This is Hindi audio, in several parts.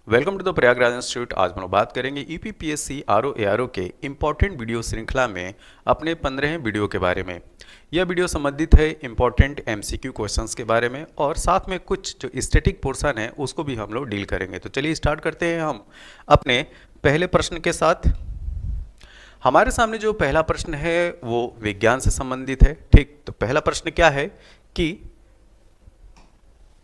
Welcome to the Prayagraj institute. आज हम लोग बात करेंगे यूपीपीएससी आरओ एआरओ के इम्पॉर्टेंट वीडियो श्रृंखला में अपने 15वें वीडियो के बारे में। यह वीडियो संबंधित है इम्पॉर्टेंट एमसीक्यू क्वेश्चंस के बारे में और साथ में कुछ जो स्टैटिक पोर्शन है उसको भी हम लोग डील करेंगे। तो चलिए स्टार्ट करते हैं हम अपने पहले प्रश्न के साथ। हमारे सामने जो पहला प्रश्न है वो विज्ञान से संबंधित है। ठीक, तो पहला प्रश्न क्या है कि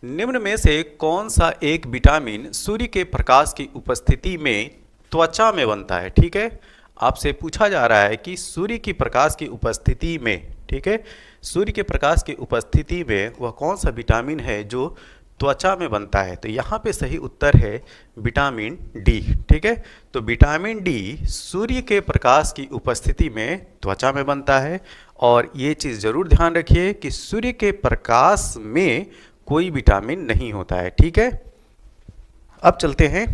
निम्न में से कौन सा एक विटामिन सूर्य के प्रकाश की उपस्थिति में त्वचा में बनता है। ठीक है, आपसे पूछा जा रहा है कि सूर्य की प्रकाश की उपस्थिति में, ठीक है, सूर्य के प्रकाश की उपस्थिति में वह कौन सा विटामिन है जो त्वचा में बनता है। तो यहाँ पे सही उत्तर है विटामिन डी। ठीक है, तो विटामिन डी सूर्य के प्रकाश की उपस्थिति में त्वचा में बनता है। और ये चीज़ ज़रूर ध्यान रखिए कि सूर्य के प्रकाश में कोई विटामिन नहीं होता है। ठीक है, अब चलते हैं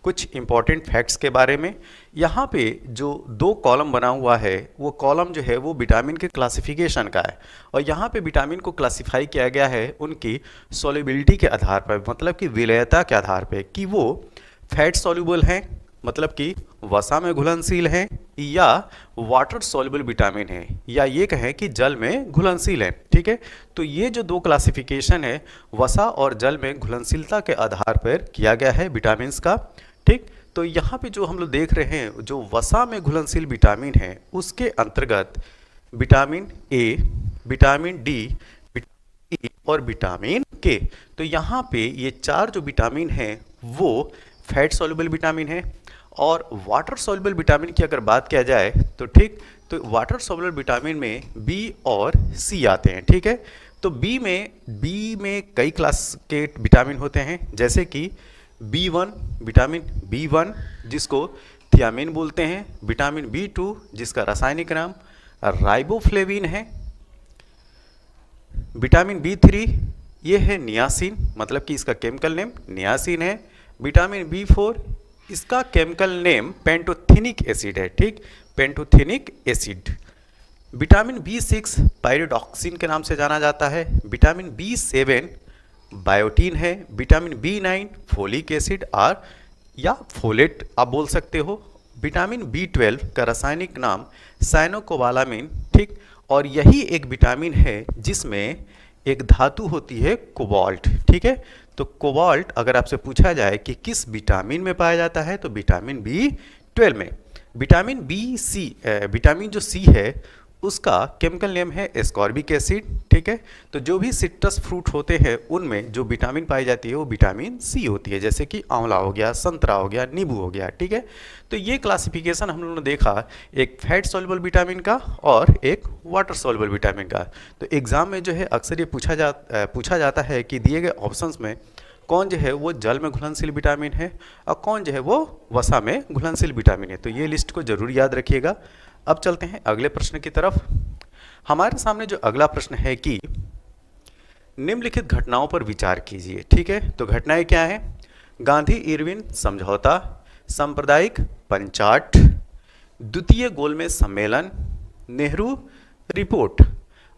कुछ इंपॉर्टेंट फैक्ट्स के बारे में। यहाँ पे जो दो कॉलम बना हुआ है वो कॉलम जो है वो विटामिन के क्लासिफिकेशन का है। और यहाँ पे विटामिन को क्लासिफाई किया गया है उनकी सॉल्युबिलिटी के आधार पर, मतलब कि विलयता के आधार पर, कि वो फैट सॉल्युबल हैं, मतलब कि वसा में घुलनशील हैं, या वाटर सॉल्युबल विटामिन है, या ये कहें कि जल में घुलनशील है। ठीक है, तो ये जो दो क्लासिफिकेशन है वसा और जल में घुलनशीलता के आधार पर किया गया है विटामिन्स का। ठीक, तो यहाँ पे जो हम लोग देख रहे हैं जो वसा में घुलनशील विटामिन है उसके अंतर्गत vitamin A, vitamin D, vitamin E और विटामिन के। तो यहाँ पे ये चार जो विटामिन हैं वो फैट सॉल्युबल विटामिन है। और वाटर सॉल्युबल विटामिन की अगर बात किया जाए तो ठीक, तो वाटर सॉल्युबल विटामिन में बी और सी आते हैं। ठीक है, तो बी में कई क्लास के विटामिन होते हैं, जैसे कि B1, विटामिन B1 जिसको थियामिन बोलते हैं, विटामिन B2 जिसका रासायनिक नाम राइबोफ्लेविन है, विटामिन B3 ये है नियासिन, मतलब कि इसका केमिकल नेम नियासिन है, विटामिन B4 इसका केमिकल नेम पेंटोथेनिक एसिड है। ठीक, pantothenic acid. Vitamin B6 pyridoxine के नाम से जाना जाता है, विटामिन B7 बायोटीन है, विटामिन B9 फोलिक एसिड और या फोलेट आप बोल सकते हो, विटामिन B12 का रासायनिक नाम साइनोकोबालामिन। ठीक, और यही एक विटामिन है जिसमें एक धातु होती है कोबाल्ट। ठीक है, तो कोबाल्ट अगर आपसे पूछा जाए कि किस विटामिन में पाया जाता है तो विटामिन B12 में। विटामिन विटामिन जो सी है उसका केमिकल नेम है एस्कॉर्बिक एसिड। ठीक है, तो जो भी सिट्रस फ्रूट होते हैं उनमें जो विटामिन पाई जाती है वो विटामिन सी होती है, जैसे कि आंवला हो गया, संतरा हो गया, नींबू हो गया। ठीक है, तो ये क्लासिफिकेशन हम लोगों ने देखा एक फैट सॉल्युबल विटामिन का और एक वाटर सॉल्युबल विटामिन का। तो एग्जाम में जो है अक्सर ये पूछा जाता है कि दिए गए ऑप्शंस में कौन जो है वो जल में घुलनशील विटामिन है और कौन जो है वो वसा में घुलनशील विटामिन है। तो ये लिस्ट को जरूर याद रखिएगा। अब चलते हैं अगले प्रश्न की तरफ। हमारे सामने जो अगला प्रश्न है कि निम्नलिखित घटनाओं पर विचार कीजिए। ठीक है, तो घटनाएं क्या है? गांधी इरविन समझौता, सांप्रदायिक पंचाट, द्वितीय गोलमेज सम्मेलन, नेहरू रिपोर्ट।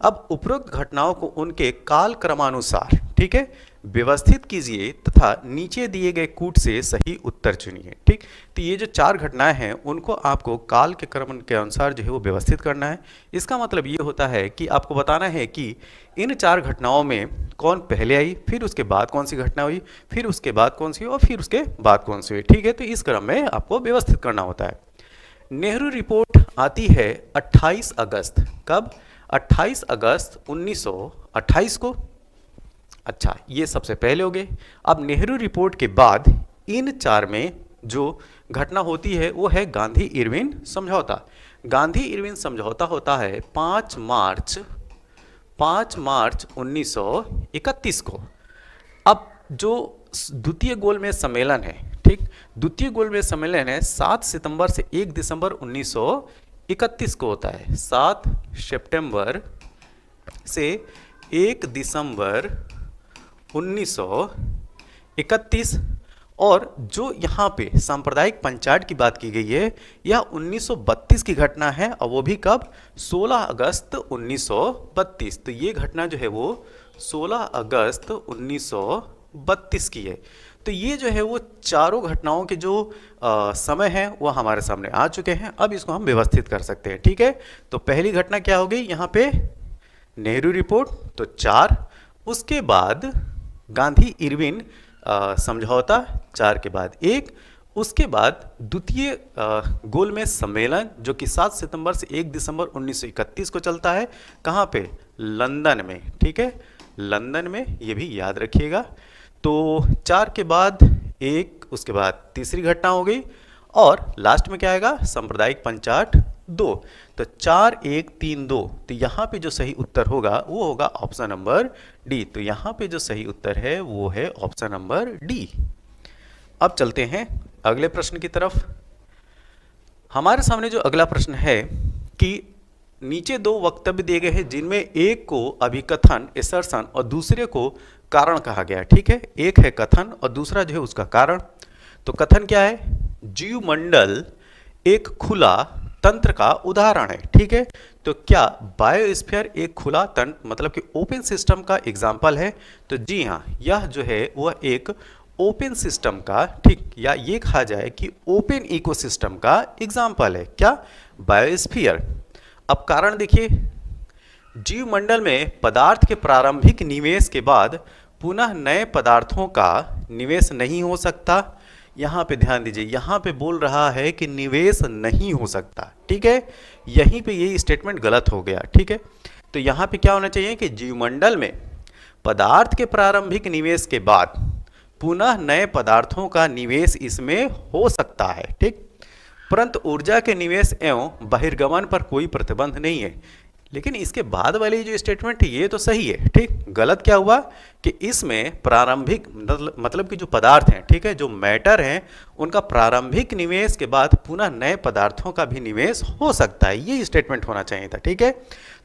अब उपरोक्त घटनाओं को उनके काल क्रमानुसार, ठीक है, व्यवस्थित कीजिए तथा नीचे दिए गए कूट से सही उत्तर चुनिए। ठीक, तो ये जो चार घटनाएं हैं उनको आपको काल के क्रम के अनुसार जो है वो व्यवस्थित करना है। इसका मतलब ये होता है कि आपको बताना है कि इन चार घटनाओं में कौन पहले आई, फिर उसके बाद कौन सी घटना हुई, फिर उसके बाद कौन सी और फिर उसके बाद कौन सी हुई। ठीक है, तो इस क्रम में आपको व्यवस्थित करना होता है। नेहरू रिपोर्ट आती है 28 अगस्त। कब? 28 अगस्त 1928 को। अच्छा, ये सबसे पहले हो गए। अब नेहरू रिपोर्ट के बाद इन चार में जो घटना होती है वो है गांधी इरविन समझौता। गांधी इरविन समझौता होता है 5 मार्च 1931 को। अब जो द्वितीय गोलमेज सम्मेलन है, ठीक, द्वितीय गोलमेज सम्मेलन है 7 सितंबर से 1 दिसंबर 1931 को होता है। 7 सितंबर से 1 दिसंबर 1931। और जो यहाँ पे सांप्रदायिक पंचायत की बात की गई है यह 1932 की घटना है, और वो भी कब? 16 अगस्त 1932। तो ये घटना जो है वो 16 अगस्त 1932 की है। तो ये जो है वो चारों घटनाओं के जो समय है वो हमारे सामने आ चुके हैं। अब इसको हम व्यवस्थित कर सकते हैं, ठीक है। तो पहली घटना क्या हो गई यहाँ पे, नेहरू रिपोर्ट, तो 4। उसके बाद गांधी इरविन समझौता, 4 के बाद 1। उसके बाद द्वितीय गोलमेज सम्मेलन जो कि 7 सितंबर से 1 दिसंबर 1931 को चलता है, कहाँ पे, लंदन में, ठीक है, लंदन में, ये भी याद रखिएगा। तो 4 के बाद 1, उसके बाद तीसरी घटना हो गई, और लास्ट में क्या आएगा, सांप्रदायिक पंचाट 2। तो 4 1 3 2, तो यहाँ पे जो सही उत्तर होगा वो होगा ऑप्शन नंबर डी। तो यहाँ पे जो सही उत्तर है वो है ऑप्शन नंबर डी। अब चलते हैं अगले प्रश्न की तरफ। हमारे सामने जो अगला प्रश्न है कि नीचे 2 वक्तव्य दिए गए हैं जिनमें एक को अभिकथन एसर्शन और दूसरे को कारण कहा गया है, ठीक है। एक है कथन और दूसरा जो है उसका कारण। तो कथन क्या है, जीवमंडल एक खुला तंत्र का उदाहरण है, ठीक है। तो क्या बायोस्फीयर एक खुला तंत्र मतलब कि ओपन सिस्टम का एग्जाम्पल है? तो जी हाँ, यह जो है वह एक ओपन सिस्टम का, ठीक, या ये कहा जाए कि ओपन इकोसिस्टम का एग्जाम्पल है, क्या, बायोस्फीयर। अब कारण देखिए, जीवमंडल में पदार्थ के प्रारंभिक निवेश के बाद पुनः नए पदार्थों का निवेश नहीं हो सकता। यहाँ पे ध्यान दीजिए, यहाँ पे बोल रहा है कि निवेश नहीं हो सकता, ठीक है। यहीं पे ये स्टेटमेंट गलत हो गया, ठीक है। तो यहाँ पे क्या होना चाहिए कि जीवमंडल में पदार्थ के प्रारंभिक निवेश के बाद पुनः नए पदार्थों का निवेश इसमें हो सकता है, ठीक, परंतु ऊर्जा के निवेश एवं बहिर्गमन पर कोई प्रतिबंध नहीं है। लेकिन इसके बाद वाली जो स्टेटमेंट है ये तो सही है, ठीक। गलत क्या हुआ कि इसमें प्रारंभिक मतलब कि जो पदार्थ हैं, ठीक है, जो मैटर हैं, उनका प्रारंभिक निवेश के बाद पुनः नए पदार्थों का भी निवेश हो सकता है, ये स्टेटमेंट होना चाहिए था, ठीक है।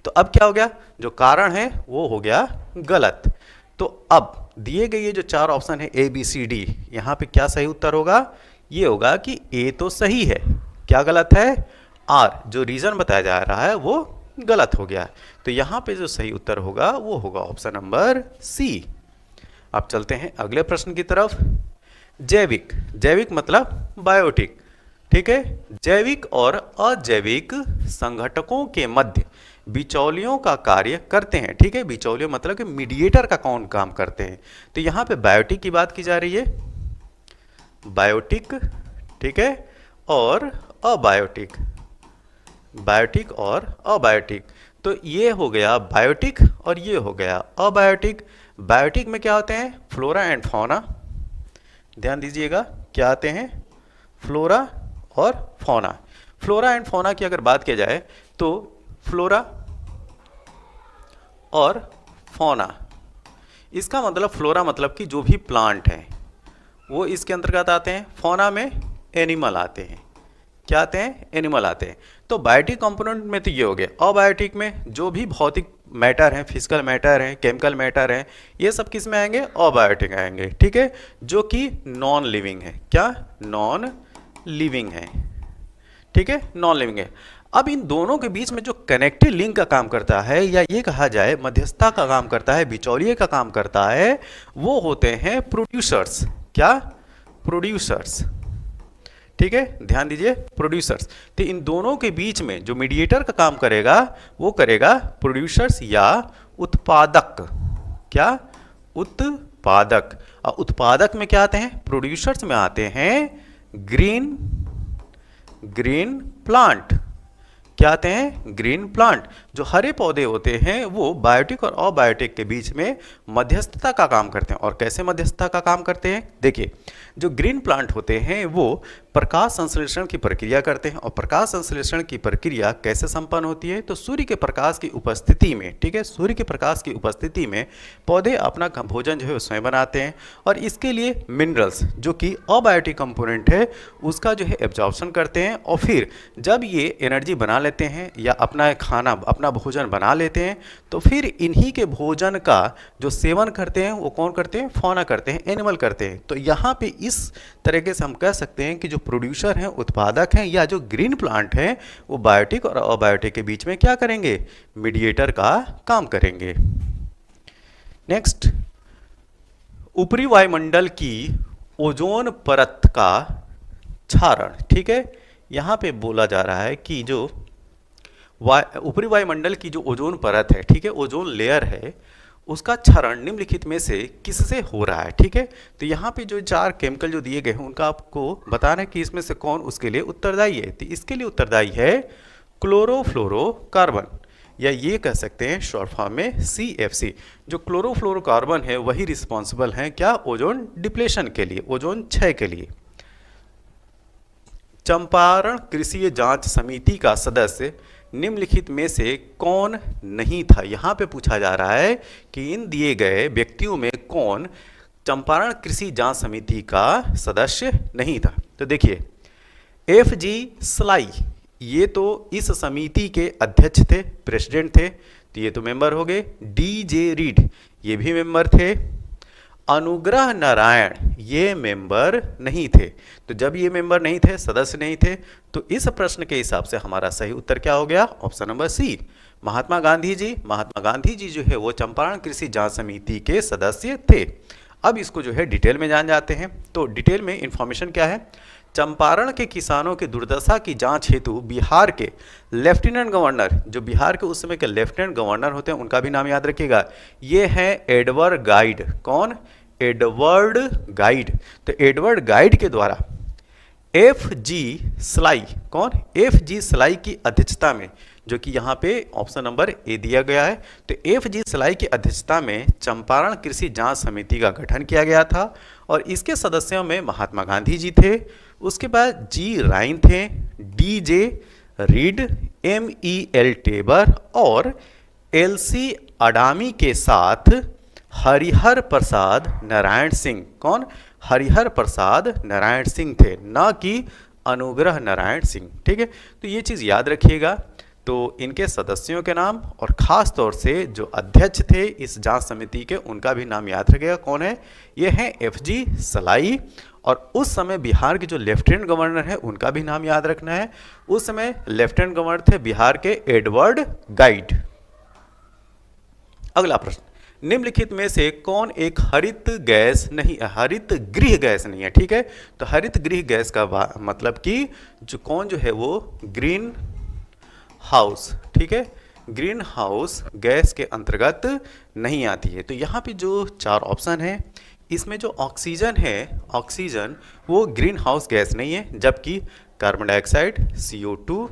तो अब क्या हो गया, जो कारण है वो हो गया गलत। तो अब दिए गए ये जो 4 ऑप्शन है ए बी सी डी, यहाँ पे क्या सही उत्तर होगा, ये होगा कि ए तो सही है, क्या गलत है, आर जो रीजन बताया जा रहा है वो गलत हो गया। तो यहाँ पे जो सही उत्तर होगा वो होगा ऑप्शन नंबर सी। अब चलते हैं अगले प्रश्न की तरफ। जैविक, जैविक मतलब बायोटिक, ठीक है। जैविक और अजैविक संघटकों के मध्य बिचौलियों का कार्य करते हैं, ठीक है। बिचौलियों मतलब कि मीडिएटर का कौन काम करते हैं। तो यहाँ पे बायोटिक की बात की जा रही है, बायोटिक, ठीक है, और अबायोटिक, बायोटिक और अबायोटिक। तो ये हो गया बायोटिक और ये हो गया अबायोटिक। बायोटिक में क्या होते हैं, फ्लोरा एंड फौना, ध्यान दीजिएगा, क्या आते हैं, फ्लोरा और फौना। फ्लोरा एंड फौना की अगर बात की जाए तो फ्लोरा और फौना, इसका मतलब फ्लोरा मतलब कि जो भी प्लांट हैं वो इसके अंतर्गत आते हैं, फौना में एनिमल आते हैं, क्या आते हैं, एनिमल आते हैं। तो बायोटिक कंपोनेंट में तो ये हो गया। अबायोटिक में जो भी भौतिक मैटर हैं, फिजिकल मैटर हैं, केमिकल मैटर हैं, ये सब किस में आएंगे, अबायोटिक आएंगे, ठीक है, जो कि नॉन लिविंग है, क्या, नॉन लिविंग है, ठीक है, नॉन लिविंग है। अब इन दोनों के बीच में जो कनेक्टिव लिंक का काम करता है, या ये कहा जाए मध्यस्थता का काम करता है, बिचौलिए का काम करता है, वो होते हैं प्रोड्यूसर्स, क्या, प्रोड्यूसर्स, ठीक है, ध्यान दीजिए, प्रोड्यूसर्स। तो इन दोनों के बीच में जो मीडिएटर का काम करेगा वो करेगा प्रोड्यूसर्स या उत्पादक, क्या, उत्पादक। और उत्पादक में क्या आते हैं, प्रोड्यूसर्स में आते हैं ग्रीन प्लांट, क्या आते हैं, ग्रीन प्लांट। जो हरे पौधे होते हैं वो बायोटिक और अबायोटिक के बीच में मध्यस्थता का काम करते हैं। और कैसे मध्यस्थता का काम करते हैं, देखिए, जो ग्रीन प्लांट होते हैं वो प्रकाश संश्लेषण की प्रक्रिया करते हैं। और प्रकाश संश्लेषण की प्रक्रिया कैसे संपन्न होती है, तो सूर्य के प्रकाश की उपस्थिति में, ठीक है, सूर्य के प्रकाश की उपस्थिति में पौधे अपना भोजन जो है स्वयं बनाते हैं। और इसके लिए मिनरल्स जो कि अबायोटिक कंपोनेंट है उसका जो है एब्जॉर्प्शन करते हैं। और फिर जब ये एनर्जी बना लेते हैं या अपना खाना, अपना भोजन बना लेते हैं, तो फिर इन्हीं के भोजन का जो सेवन करते हैं वो कौन करते हैं, फौना करते हैं, एनिमल करते हैं। तो यहाँ पे इस तरीके से हम कह सकते हैं कि जो प्रोड्यूसर हैं, उत्पादक हैं, या जो ग्रीन प्लांट हैं वो बायोटिक और अबायोटिक के बीच में क्या करेंगे, मीडिएटर का काम करेंगे। नेक्स्ट, ऊपरी वायुमंडल की ओजोन परत का क्षारण, ठीक है। यहाँ पे बोला जा रहा है कि जो ऊपरी वायुमंडल की जो ओजोन परत है, ठीक है, ओजोन लेयर है, उसका क्षरण निम्नलिखित में से किससे हो रहा है, ठीक है। तो यहाँ पे जो 4 केमिकल जो दिए गए हैं उनका आपको बताना है कि इसमें से कौन उसके लिए उत्तरदायी है। तो इसके लिए उत्तरदायी है क्लोरोफ्लोरोकार्बन, या ये कह सकते हैं शॉर्ट फॉर्म में CFC। जो क्लोरोफ्लोरोकार्बन है वही रिस्पॉन्सिबल है क्या, ओजोन डिप्लेशन के लिए, ओजोन क्षय के लिए। चंपारण कृषि जांच समिति का सदस्य निम्नलिखित में से कौन नहीं था। यहाँ पे पूछा जा रहा है कि इन दिए गए व्यक्तियों में कौन चंपारण कृषि जांच समिति का सदस्य नहीं था। तो देखिए, FG सलाई ये तो इस समिति के अध्यक्ष थे, प्रेसिडेंट थे, तो ये तो मेंबर हो गए। DJ रीड ये भी मेंबर थे। अनुग्रह नारायण ये मेंबर नहीं थे। तो जब ये मेंबर नहीं थे, सदस्य नहीं थे, तो इस प्रश्न के हिसाब से हमारा सही उत्तर क्या हो गया, option number C, Mahatma Gandhi ji. Mahatma Gandhi ji जो है वो चंपारण कृषि जांच समिति के सदस्य थे। अब इसको जो है डिटेल में जान जाते हैं। तो डिटेल में इंफॉर्मेशन क्या है, चंपारण के किसानों की दुर्दशा की जांच हेतु बिहार के लेफ्टिनेंट गवर्नर, जो बिहार के उस समय के लेफ्टिनेंट गवर्नर होते हैं उनका भी नाम याद रखिएगा, ये है एडवर्ड गाइड। कौन, एडवर्ड गाइड। तो एडवर्ड गाइड के द्वारा FG सलाई, कौन, FG सलाई की अध्यक्षता में, जो कि यहाँ पे ऑप्शन नंबर ए दिया गया है, तो FG सलाई की अध्यक्षता में चंपारण कृषि जांच समिति का गठन किया गया था और इसके सदस्यों में महात्मा गांधी जी थे, उसके बाद G राइन थे, DJ रीड, MEL टेबर और LC अडामी के साथ हरिहर प्रसाद नारायण सिंह। कौन, हरिहर प्रसाद नारायण सिंह थे, ना कि अनुग्रह नारायण सिंह, ठीक है। तो ये चीज़ याद रखिएगा। तो इनके सदस्यों के नाम और ख़ास तौर से जो अध्यक्ष थे इस जांच समिति के उनका भी नाम याद रखिएगा, कौन है, ये हैं FG सलाई। और उस समय बिहार के जो लेफ्टिनेंट गवर्नर है उनका भी नाम याद रखना है। उस समय लेफ्टिनेंट गवर्नर थे बिहार के एडवर्ड गाइड। अगला प्रश्न, निम्नलिखित में से कौन एक हरित गैस नहीं, हरित गृह गैस नहीं है, ठीक है। तो हरित गृह गैस का मतलब कि जो कौन जो है वो ग्रीन हाउस, ठीक है, ग्रीन हाउस गैस के अंतर्गत नहीं आती है। तो यहाँ पे जो 4 ऑप्शन है इसमें जो ऑक्सीजन है, ऑक्सीजन वो ग्रीन हाउस गैस नहीं है, जबकि carbon dioxide CO2,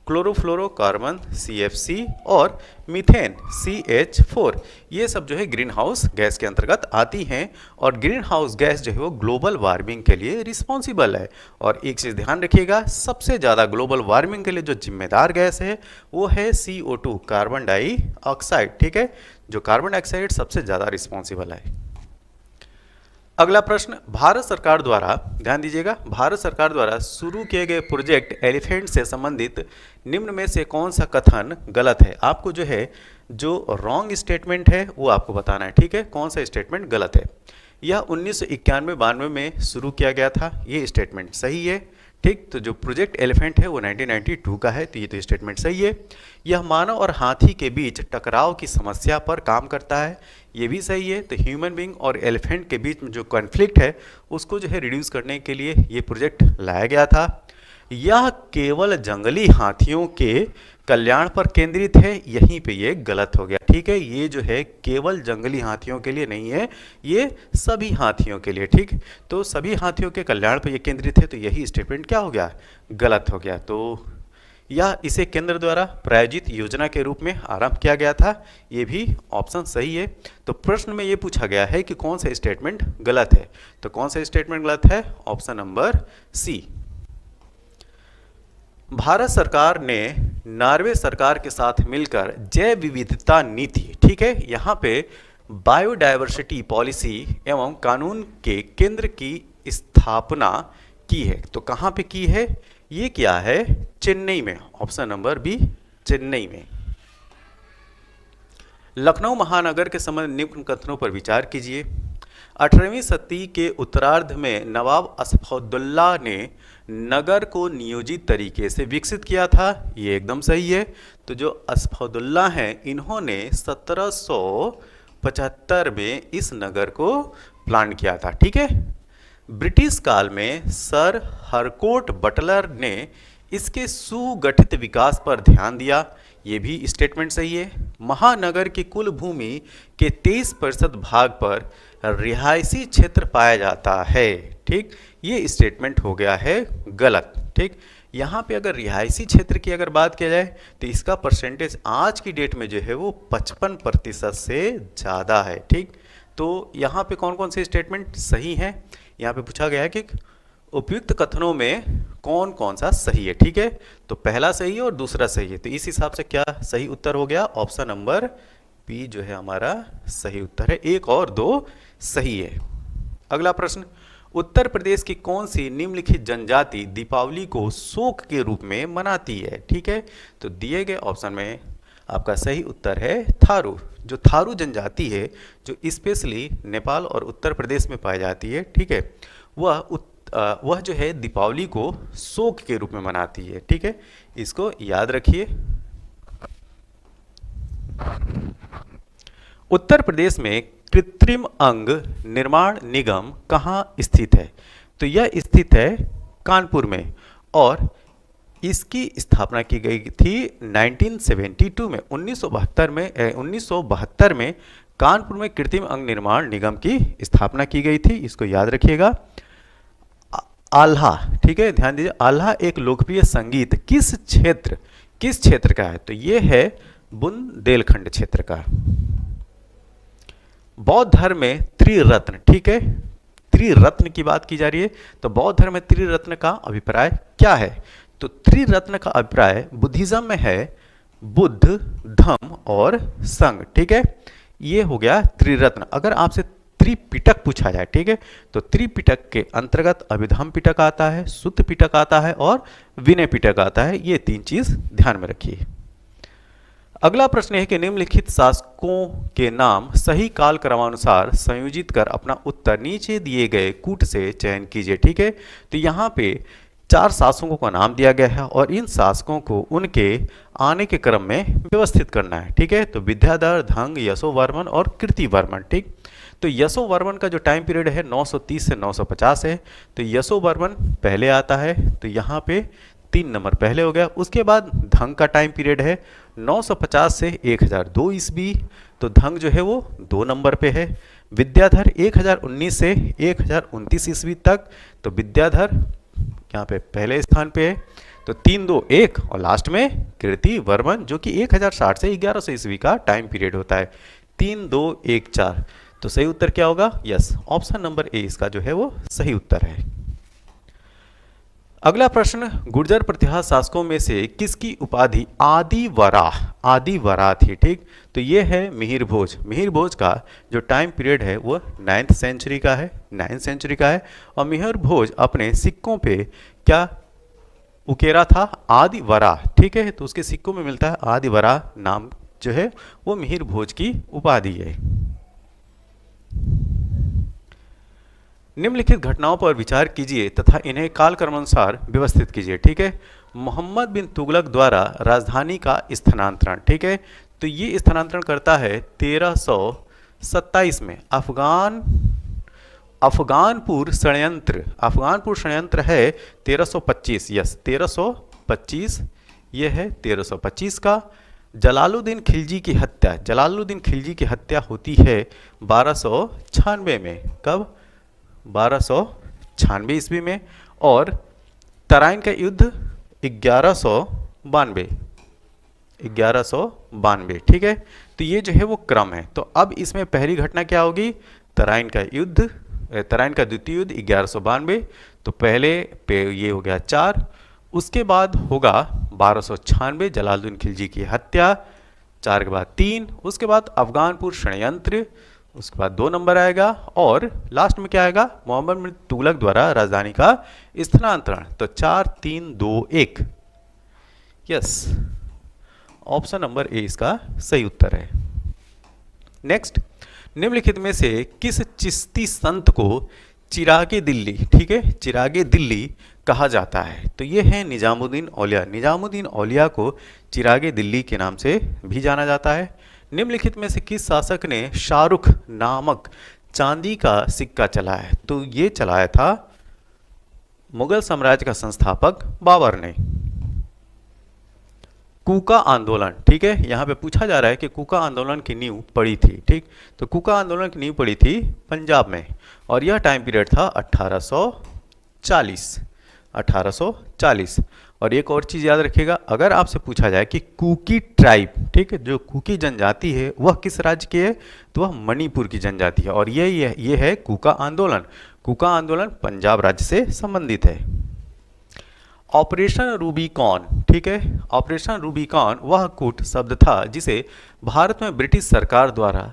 chlorofluorocarbon CFC और मीथेन CH4 ये सब जो है ग्रीन हाउस गैस के अंतर्गत आती हैं। और ग्रीन हाउस गैस जो है वो ग्लोबल वार्मिंग के लिए रिस्पॉन्सिबल है। और एक चीज़ ध्यान रखिएगा, सबसे ज़्यादा ग्लोबल वार्मिंग के लिए जो जिम्मेदार गैस है वो है CO2 कार्बन डाइऑक्साइड, ठीक है, जो कार्बन डाइऑक्साइड सबसे ज़्यादा रिस्पॉन्सिबल है। अगला प्रश्न, भारत सरकार द्वारा, ध्यान दीजिएगा, भारत सरकार द्वारा शुरू किए गए प्रोजेक्ट एलिफेंट से संबंधित निम्न में से कौन सा कथन गलत है। आपको जो है जो रॉन्ग स्टेटमेंट है वो आपको बताना है, ठीक है, कौन सा स्टेटमेंट गलत है। यह 1991-92 में शुरू किया गया था, ये स्टेटमेंट सही है, ठीक। तो जो प्रोजेक्ट एलिफेंट है वो 1992 का है, तो ये तो स्टेटमेंट सही है। यह मानव और हाथी के बीच टकराव की समस्या पर काम करता है, ये भी सही है। तो ह्यूमन बीइंग और एलिफेंट के बीच में जो कॉन्फ्लिक्ट है उसको जो है रिड्यूस करने के लिए ये प्रोजेक्ट लाया गया था। यह केवल जंगली हाथियों के कल्याण पर केंद्रित है, यहीं पे ये गलत हो गया, ठीक है। ये जो है केवल जंगली हाथियों के लिए नहीं है, ये सभी हाथियों के लिए, ठीक। तो सभी हाथियों के कल्याण पर ये केंद्रित है, तो यही स्टेटमेंट क्या हो गया, गलत हो गया। तो या इसे केंद्र द्वारा प्रायोजित योजना के रूप में आरंभ किया गया था, ये भी ऑप्शन सही है। तो प्रश्न में ये पूछा गया है कि कौन सा स्टेटमेंट गलत है, तो कौन सा स्टेटमेंट गलत है, ऑप्शन नंबर सी। भारत सरकार ने नॉर्वे सरकार के साथ मिलकर जैव विविधता नीति, ठीक है, यहाँ पे बायोडायवर्सिटी पॉलिसी एवं कानून के केंद्र की स्थापना की है। तो कहाँ पे की है, ये क्या है, चेन्नई में, ऑप्शन नंबर बी, चेन्नई में। लखनऊ महानगर के संबंध निम्न कथनों पर विचार कीजिए। 18वीं सदी के उत्तरार्ध में नवाब असफउद्दौला ने नगर को नियोजित तरीके से विकसित किया था, ये एकदम सही है। तो जो असफउद्दौला हैं इन्होंने 1775 में इस नगर को प्लान किया था, ठीक है। ब्रिटिश काल में सर हरकोट बटलर ने इसके सुगठित विकास पर ध्यान दिया, ये भी स्टेटमेंट सही है। महानगर की कुल भूमि के 23% भाग पर रिहायशी क्षेत्र पाया जाता है, ठीक, ये स्टेटमेंट हो गया है गलत, ठीक। यहाँ पे अगर रिहायशी क्षेत्र की अगर बात किया जाए तो इसका परसेंटेज आज की डेट में जो है वो 55% से ज़्यादा है, ठीक। तो यहाँ पे कौन कौन से स्टेटमेंट सही हैं, यहाँ पे पूछा गया है कि उपयुक्त कथनों में कौन कौन सा सही है, ठीक है। तो पहला सही है और दूसरा सही है, तो इस हिसाब से क्या सही उत्तर हो गया, ऑप्शन नंबर बी जो है हमारा सही उत्तर है, 1 और 2 सही है। अगला प्रश्न, उत्तर प्रदेश की कौन सी निम्नलिखित जनजाति दीपावली को शोक के रूप में मनाती है, ठीक है। तो दिए गए ऑप्शन में आपका सही उत्तर है थारू। जो थारू जनजाति है जो स्पेशली नेपाल और उत्तर प्रदेश में पाई जाती है, ठीक है, वह जो है दीपावली को शोक के रूप में मनाती है, ठीक है, इसको याद रखिए। उत्तर प्रदेश में कृत्रिम अंग निर्माण निगम कहाँ स्थित है, तो यह स्थित है कानपुर में और इसकी स्थापना की गई थी 1972 में, 1972 में कानपुर में कृत्रिम अंग निर्माण निगम की स्थापना की गई थी, इसको याद रखिएगा। आल्हा, ठीक है, ध्यान दीजिए, आल्हा एक लोकप्रिय संगीत किस क्षेत्र का है, तो यह है बुंदेलखंड क्षेत्र का। बौद्ध धर्म में त्रिरत्न, ठीक है, त्रिरत्न की बात की जा रही है, तो बौद्ध धर्म में त्रिरत्न का अभिप्राय क्या है, तो त्रिरत्न का अभिप्राय बुद्धिज्म में है बुद्ध, धम्म और संघ, ठीक है, ये हो गया त्रिरत्न। अगर आपसे त्रिपिटक पूछा जाए, ठीक है, तो त्रिपिटक के अंतर्गत अभिधम्म पिटक आता है, सुत्त पिटक आता है और विनय पिटक आता है, ये 3 चीज ध्यान में रखिए। अगला प्रश्न है कि निम्नलिखित शासकों के नाम सही काल क्रमानुसार संयोजित कर अपना उत्तर नीचे दिए गए कूट से चयन कीजिए, ठीक है। तो यहाँ पे 4 शासकों का नाम दिया गया है और इन शासकों को उनके आने के क्रम में व्यवस्थित करना है, ठीक है। तो विद्याधर, धंग, यशोवर्मन और कीर्तिवर्मन, ठीक। तो यशोवर्मन का जो टाइम पीरियड है 930 से 950 है, तो यशोवर्मन पहले आता है, तो यहाँ पे 3 नंबर पहले हो गया। उसके बाद धंग का टाइम पीरियड है 950 से 1002 ईस्वी, तो धंग जो है वो 2 नंबर पे है। विद्याधर 1019 से 1029 ईस्वी तक, तो विद्याधर यहाँ पे पहले स्थान पे है, तो 3 2 1 और लास्ट में कीर्तिवर्मन जो कि 1060 से 1100 ईस्वी का टाइम पीरियड होता है, 3 2 1 4। तो सही उत्तर क्या होगा, यस, ऑप्शन नंबर ए इसका जो है वो सही उत्तर है। अगला प्रश्न, गुर्जर प्रतिहार शासकों में से किसकी उपाधि आदिवरा थी, ठीक। तो ये है मिहिर भोज। मिहिर भोज का जो टाइम पीरियड है वो 9th सेंचुरी का है और मिहिर भोज अपने सिक्कों पे क्या उकेरा था, आदिवरा, ठीक है। तो उसके सिक्कों में मिलता है आदिवरा नाम जो है वो मिहिर भोज की उपाधि है। निम्नलिखित घटनाओं पर विचार कीजिए तथा इन्हें कालक्रमानुसार व्यवस्थित कीजिए, ठीक है। मोहम्मद बिन तुगलक द्वारा राजधानी का स्थानांतरण, ठीक है। तो ये स्थानांतरण करता है 1327 में। अफगानपुर षड्यंत्र है 1325, यस 1325, ये है 1325 का। जलालुद्दीन खिलजी की हत्या होती है 1296 में, कब, 1296 ईस्वी में। और तराइन का युद्ध 1192, ठीक है। तो ये जो है वो क्रम है। तो अब इसमें पहली घटना क्या होगी, तराइन का द्वितीय युद्ध 1192, तो पहले पे ये हो गया 4, उसके बाद होगा 1296 जलालुद्दीन खिलजी की हत्या, 4 के बाद 3, उसके बाद अफगानपुर षड्यंत्र, उसके बाद 2 नंबर आएगा और लास्ट में क्या आएगा, मोहम्मद बिन तुगलक द्वारा राजधानी का स्थानांतरण। तो 4 3 2 1, यस, ऑप्शन नंबर ए इसका सही उत्तर है। नेक्स्ट, निम्नलिखित में से किस चिश्ती संत को चिरागे दिल्ली, ठीक है, चिरागे दिल्ली कहा जाता है, तो ये है निजामुद्दीन औलिया। निजामुद्दीन औलिया को चिरागे दिल्ली के नाम से भी जाना जाता है। निम्नलिखित में से किस शासक ने शाहरुख नामक चांदी का सिक्का चला है? तो ये चलाया था मुगल साम्राज्य का संस्थापक बाबर ने। कूका आंदोलन, ठीक है, यहाँ पे पूछा जा रहा है कि कूका आंदोलन की नींव पड़ी थी, ठीक, तो कूका आंदोलन की नींव पड़ी थी पंजाब में, और यह टाइम पीरियड था 1840। और एक और चीज़ याद रखिएगा, अगर आपसे पूछा जाए कि कुकी ट्राइब, ठीक है, जो कुकी जनजाति है वह किस राज्य की है, तो वह मणिपुर की जनजाति है, और ये है कूका आंदोलन। कूका आंदोलन पंजाब राज्य से संबंधित है। ऑपरेशन रूबिकॉन, ठीक है, ऑपरेशन रूबिकॉन वह कूट शब्द था जिसे भारत में ब्रिटिश सरकार द्वारा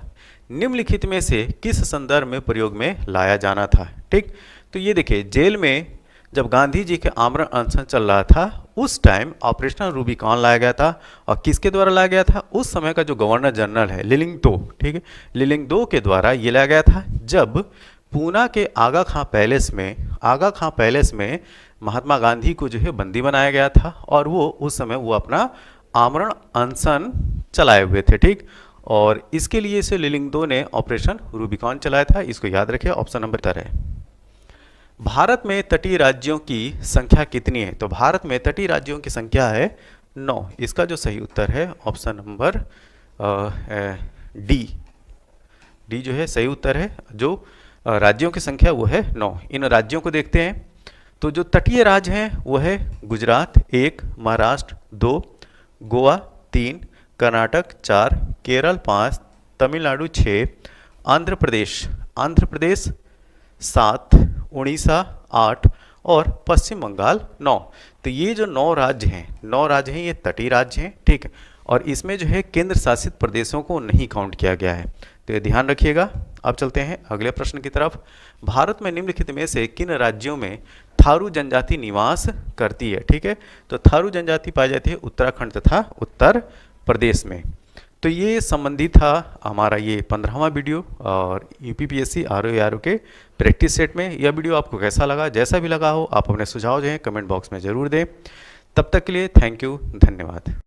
निम्नलिखित में से किस संदर्भ में प्रयोग में लाया जाना था, ठीक। तो ये देखिए, जेल में जब गांधी जी के आमरण अनशन चल रहा था उस टाइम ऑपरेशन रूबिकॉन लाया गया था, और किसके द्वारा लाया गया था, उस समय का जो गवर्नर जनरल है लिलिंगतो, ठीक है, लिलिंगतो के द्वारा ये लाया गया था, जब पूना के आगा खां पैलेस में महात्मा गांधी को जो है बंदी बनाया गया था, और वो उस समय वो अपना आमरण अनशन चलाए हुए थे, ठीक। और इसके लिए से लिलिंगतो ने ऑपरेशन रूबिकॉन चलाया था। इसको याद रखिए, ऑप्शन नंबर 13 है। भारत में तटीय राज्यों की संख्या कितनी है? तो भारत में तटीय राज्यों की संख्या है 9। इसका जो सही उत्तर है ऑप्शन नंबर डी जो है सही उत्तर है। जो राज्यों की संख्या वो है 9। इन राज्यों को देखते हैं। तो जो तटीय राज्य हैं वो है गुजरात 1, महाराष्ट्र 2, गोवा 3, कर्नाटक 4, केरल 5, तमिलनाडु 6, आंध्र प्रदेश 7, उड़ीसा 8 और पश्चिम बंगाल 9। तो ये जो 9 राज्य हैं ये तटीय राज्य हैं, ठीक है। और इसमें जो है केंद्र शासित प्रदेशों को नहीं काउंट किया गया है, तो ये ध्यान रखिएगा। अब चलते हैं अगले प्रश्न की तरफ। भारत में निम्नलिखित में से किन राज्यों में थारू जनजाति निवास करती है, ठीक है। तो थारू जनजाति पाई जाती है उत्तराखंड तथा उत्तर प्रदेश में। तो ये संबंधित था हमारा ये 15वां वीडियो और यूपीपीएससी आरओ के प्रैक्टिस सेट में। यह वीडियो आपको कैसा लगा? जैसा भी लगा हो आप अपने सुझाव जो हैं कमेंट बॉक्स में ज़रूर दें। तब तक के लिए थैंक यू, धन्यवाद।